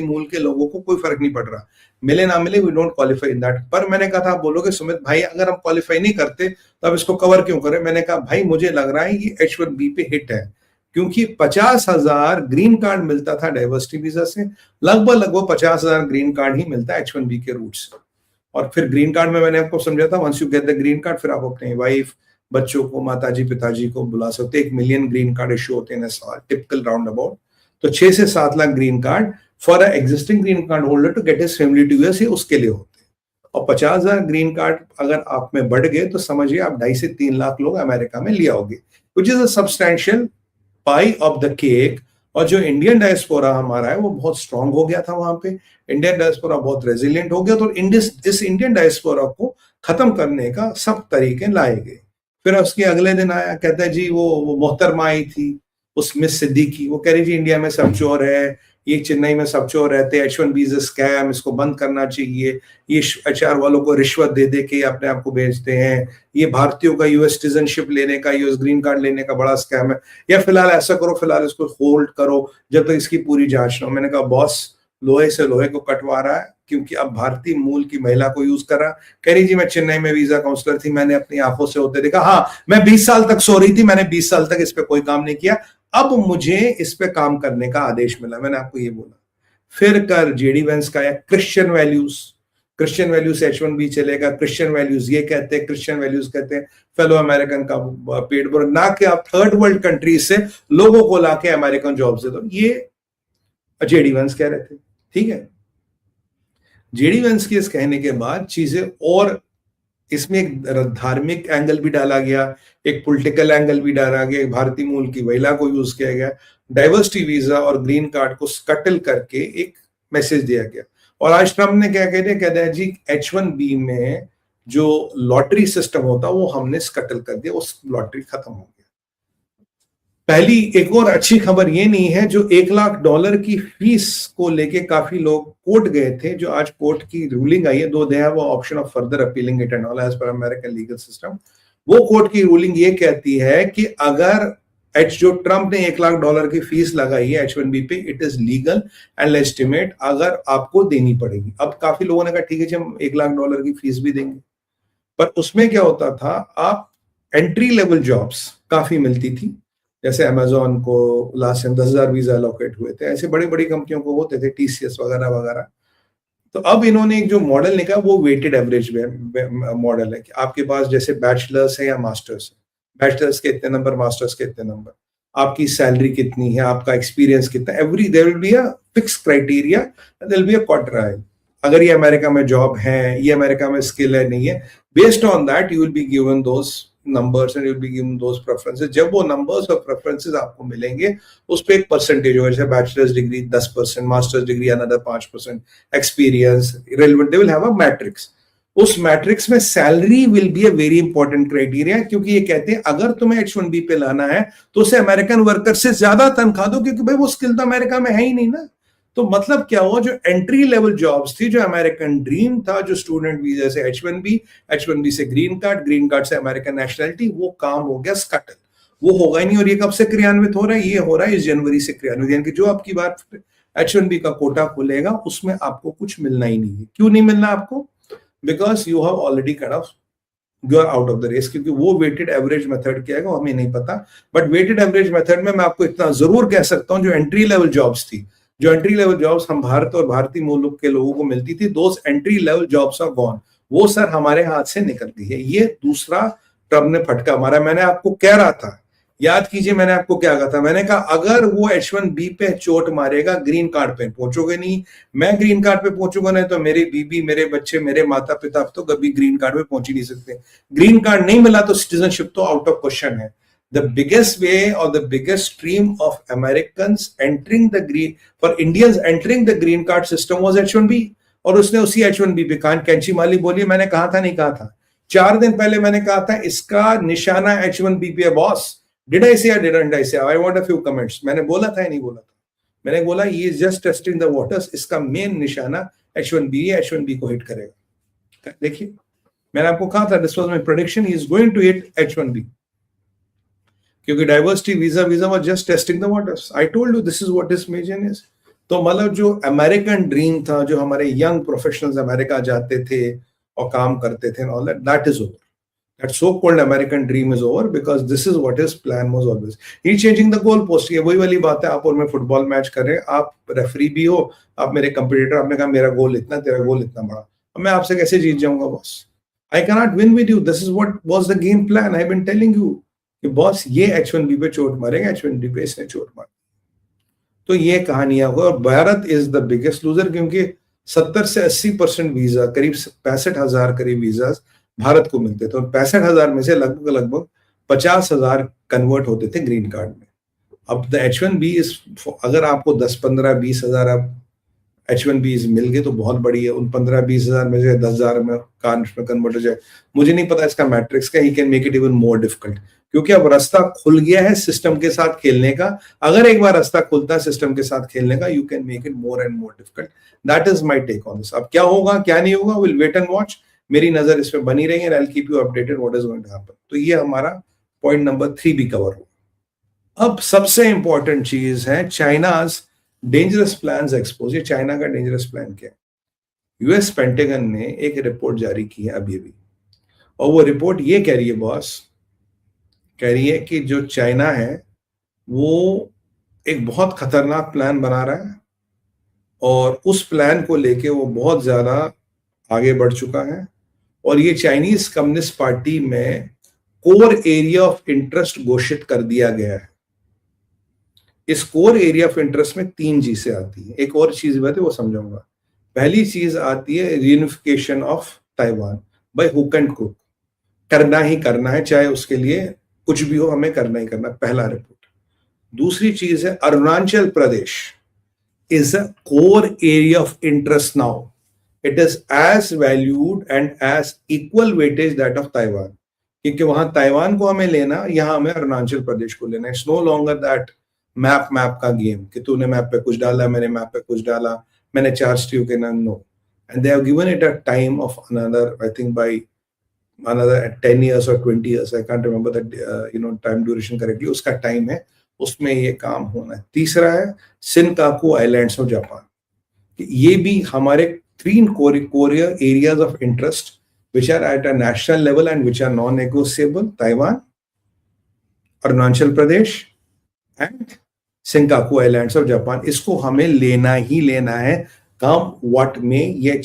मूल के लोगों को कोई फर्क नहीं पड़ रहा, मिले ना मिले, we don't qualify in that. पर मैंने कहा था, आप बोलोगे सुमित भाई अगर हम क्वालिफाई नहीं करते तो अब इसको कवर क्यों करें? मैंने कहा भाई मुझे लग रहा है ये H1B पे हिट है, क्योंकि 50,000 ग्रीन कार्ड मिलता था डाइवर्सिटी वीजा से, लगभग 50,000 ग्रीन कार्ड ही मिलता है H1B के रूट से। और फिर ग्रीन कार्ड में मैंने आपको समझा था, once you get the green card फिर आप अपने वाइफ, बच्चों को, माताजी पिताजी को बुला सकते। 1 मिलियन ग्रीन कार्ड इशू होते हैं साल, टिपिकल राउंड अबाउट। तो 6 से 7 lakh green card for a existing green card holder to get his family to US, उसके लिए होते हैं। और 50,000 ग्रीन कार्ड अगर आप में बढ़ गए तो समझिए आप 2.5 से 3 लाख लोग अमेरिका में लिया होगे, which is a substantial pi of the cake. और जो इंडियन डायस्पोरा हमारा है वो बहुत स्ट्रांग हो गया था वहां पे, इंडियन डायस्पोरा बहुत रेजिलियंट हो गया। तो इस इंडियन डायस्पोरा को खत्म करने का सब तरीके लाए गए। फिर उसके अगले दिन आया, कहता है जी वो मोहतरमा आई थी, उस मिस सिद्दीकी, वो कह रही जी इंडिया में सब चोर है, ये चेन्नई में सब चोर रहते हैं, H1B इज अ स्कैम, इसको बंद करना चाहिए, ये HR वालों को रिश्वत दे दे के अपने आप को भेजते हैं, ये भारतीयों का यूएस सिटीजनशिप लेने का, यूएस ग्रीन कार्ड लेने का बड़ा स्कैम है, या फिलहाल ऐसा करो, फिलहाल इसको होल्ड करो जब तक इसकी पूरी जांच ना हो। मैंने कहा बॉस लोहे से लोहे को कटवा रहा है, क्योंकि अब भारतीय मूल की महिला को यूज कर रहा। कह रही जी मैं चेन्नई में वीजा काउंसलर थी, मैंने अपनी आंखों से होते देखा, हाँ मैं 20 साल तक सो रही थी, मैंने 20 साल तक इस पे कोई काम नहीं किया, अब मुझे इस पे काम करने का आदेश मिला। मैंने आपको ये बोला। फिर कर JD वेंस का क्रिश्चियन वैल्यूज से H1B चलेगा, क्रिश्चियन वैल्यूज ये कहते हैं, क्रिश्चियन वैल्यूज कहते हैं फेलो अमेरिकन का पेट भर, ना कि आप थर्ड वर्ल्ड कंट्रीज से लोगों को लाके अमेरिकन जॉब्स दे दो, ये JD वेंस कह रहे थे। ठीक है, JD वेंस के इस कहने के बाद चीजें, और इसमें एक धार्मिक एंगल भी डाला गया, एक पॉलिटिकल एंगल भी डाला गया, भारतीय मूल की महिला को यूज किया गया, डाइवर्सिटी वीजा और ग्रीन कार्ड को स्कटल करके एक मैसेज दिया गया। और आज ट्रम्प ने क्या कहते हैं जी H1B में जो लॉटरी सिस्टम होता वो हमने स्कटल कर दिया, उस लॉटरी खत्म हो गया। पहली एक और अच्छी खबर ये नहीं है, जो $1 लाख की फीस को लेके काफी लोग कोर्ट गए थे, जो आज कोर्ट की रूलिंग आई है, though they have option of further appealing it and all as per American legal system. वो कोर्ट की रूलिंग ये कहती है कि अगर जो ट्रंप ने $1 लाख की फीस लगाई है H1B पे, it is legal and legitimate, अगर आपको देनी पड़ेगी। अब काफी लोगों ने कहा ठीक है जी हम $1 लाख की फीस भी देंगे, पर उसमें क्या होता था, आप एंट्री लेवल जॉब्स काफी मिलती थी, जैसे अमेजोन को लास्ट टाइम 10,000 वीजा अलोकेट हुए थे, ऐसे बड़ी बड़ी कंपनियों को होते थे, TCS वगैरह वगैरह। तो अब इन्होंने एक जो मॉडल निकाला वो वेटेड एवरेज मॉडल है कि आपके पास जैसे बैचलर्स है या मास्टर्स है, बैचलर्स के इतने नंबर, मास्टर्स के इतने नंबर, आपकी सैलरी कितनी है, आपका एक्सपीरियंस कितना, there will be a fix criteria, there will be a quartile. अगर ये अमेरिका में जॉब है, ये अमेरिका में स्किल है नहीं है, based on that you will be given those numbers and you'll be given those preferences। जब वो numbers और preferences आपको मिलेंगे, उस पे एक परसेंटेज होगा, जैसे bachelors degree 10%, masters degree another 5%, experience relevant, they will have a matrix. उस मैट्रिक्स में salary will be a very important criteria, क्योंकि ये कहते हैं अगर तुम्हें H1B पे लाना है तो उसे अमेरिकन वर्कर से ज्यादा तनख्वाह दो, क्योंकि भाई वो स्किल तो अमेरिका में है ही नहीं ना। तो मतलब क्या हुआ, जो एंट्री लेवल जॉब्स थी, जो अमेरिकन ड्रीम था, जो स्टूडेंट वीजा से H1B से ग्रीन कार्ड से अमेरिकन नेशनलिटी, वो काम हो गया स्कटल, वो होगा ही नहीं। और ये कब से क्रियान्वित हो रहा है? ये हो रहा है इस जनवरी से क्रियान्वित, यानी कि जो आपकी बार H1B का कोटा खुलेगा उसमें आपको कुछ मिलना ही नहीं है। क्यों नहीं मिलना आपको? Because you have already cut off, you are out of the race, क्योंकि वो वेटेड एवरेज मेथड क्या है वो हमें नहीं पता। बट वेटेड एवरेज मेथड में मैं आपको इतना जरूर कह सकता हूं, जो एंट्री लेवल जॉब्स थी, जो एंट्री लेवल जॉब्स हम भारत और भारतीय मूल के लोगों को मिलती थी, those entry level jobs are gone, वो सर हमारे हाथ से निकल गई है। ये दूसरा ट्रम्प ने फटका मारा। मैंने आपको कह रहा था, याद कीजिए मैंने आपको क्या कहा था, मैंने कहा अगर वो H1B पे चोट मारेगा, ग्रीन कार्ड पे पहुंचोगे नहीं, मैं ग्रीन कार्ड पे पहुंचूंगा नहीं तो मेरी बीबी, मेरे बच्चे, मेरे माता पिता तो कभी ग्रीन कार्ड पे पहुंच ही नहीं सकते। ग्रीन कार्ड नहीं मिला तो सिटीजनशिप तो आउट ऑफ क्वेश्चन है। The biggest way or the biggest stream of Americans entering the green, for Indians entering the green card system was H1B, और उसने उसी H1B पे कान कैंची माली बोली। मैंने कहा था नहीं कहा था? 4 दिन पहले मैंने कहा था इसका निशाना H1B पे है boss. Did I say or didn't I say? I want a few comments। मैंने बोला था या नहीं बोला था? मैंने बोला ये just testing the waters, इसका मेन निशाना H1B है, H1B को हिट करेगा। देखिए मैंने आपको कहा था, this was my prediction, he is going to hit H1B, क्योंकि diversity visa was just testing the waters. I told you this is what this major is. तो मतलब जो अमेरिकन ड्रीम था, जो हमारे यंग प्रोफेशनल्स अमेरिका जाते थे और काम करते थे, all that is over. That so-called American dream is over because this is what his plan was always. He's changing the goalpost. ये वही वाली बात है, आप और मैं फुटबॉल मैच कर रहे हैं, आप रेफरी भी हो, आप मेरे कंपटीटर, आपने कहा मेरा गोल इतना, तेरा गोल इतना बड़ा, अब मैं आपसे कैसे जीत जाऊंगा boss? I cannot win with you. This is what was the game plan. I've been telling you कि बॉस ये H1B पे चोट मारेगा, H1B पे इसने चोट मार. तो ये कहानियां हुआ, और Bharat is the biggest loser, क्योंकि 70 से 80% वीजा, करीब 65,000 करीब वीजा भारत को मिलते थे, और 65,000 में से लगभग 50,000 कन्वर्ट होते थे ग्रीन कार्ड में. अब द H1B इज, अगर आपको 10-15-20,000 अब H1B मिल गए तो बहुत बड़ी है. उन 15-20,000 में से 10,000 में कन्वर्ट हो जाए, मुझे नहीं पता इसका मैट्रिक्स का. He can make it even more difficult, क्योंकि अब रास्ता खुल गया है सिस्टम के साथ खेलने का. अगर एक बार रास्ता खुलता है सिस्टम के साथ खेलने का, you can make it more and more difficult. That is my take on this. अब क्या होगा क्या नहीं होगा, विल वेट एंड वॉच. मेरी नजर इस पे बनी रही है, I will keep you updated what is going to happen. तो ये हमारा पॉइंट नंबर 3 भी कवर हो. अब सबसे इंपॉर्टेंट चीज है चाइनाज डेंजरस प्लान्स एक्सपोज. ये चाइना का डेंजरस प्लान क्या है? यूएस पेंटागन ने एक रिपोर्ट जारी की है अभी भी, और वो रिपोर्ट ये कह रही है बॉस, कह रही है कि जो चाइना है वो एक बहुत खतरनाक प्लान बना रहा है, और उस प्लान को लेके वो बहुत ज्यादा आगे बढ़ चुका है. और ये चाइनीज कम्युनिस्ट पार्टी में कोर एरिया ऑफ इंटरेस्ट घोषित कर दिया गया है. इस कोर एरिया ऑफ इंटरेस्ट में 3 चीजें आती है. एक और चीज बात है वो समझाऊंगा. पहली चीज आती है reunification of Taiwan by hook and crook. करना ही करना है, चाहे उसके लिए कुछ भी हो, हमें करना ही करना, पहला रिपोर्ट. दूसरी चीज है Arunachal Pradesh is a core area of interest now. It is as valued and as equal weightage that of Taiwan, क्योंकि वहां ताइवान को हमें लेना, यहां हमें अरुणाचल प्रदेश को लेना. It's no longer that map का गेम कि तूने मैप पे कुछ डाला, मैंने मैप पे कुछ डाला, मैंने चार्ज टू के ना. No. And they have given it a time of another, I think by another 10 years or 20 years, I can't remember that time duration correctly. उसका टाइम है, उसमें ये काम होना है. तीसरा है सिनकाकू आइलैंड्स ऑफ जापान. ये भी हमारे 3 Korea areas of interest which are at a national level and which are non-negotiable. Taiwan, Arunachal Pradesh and Senkaku islands of Japan. इसको हमें लेना ही लेना है, कम व्हाट में. ये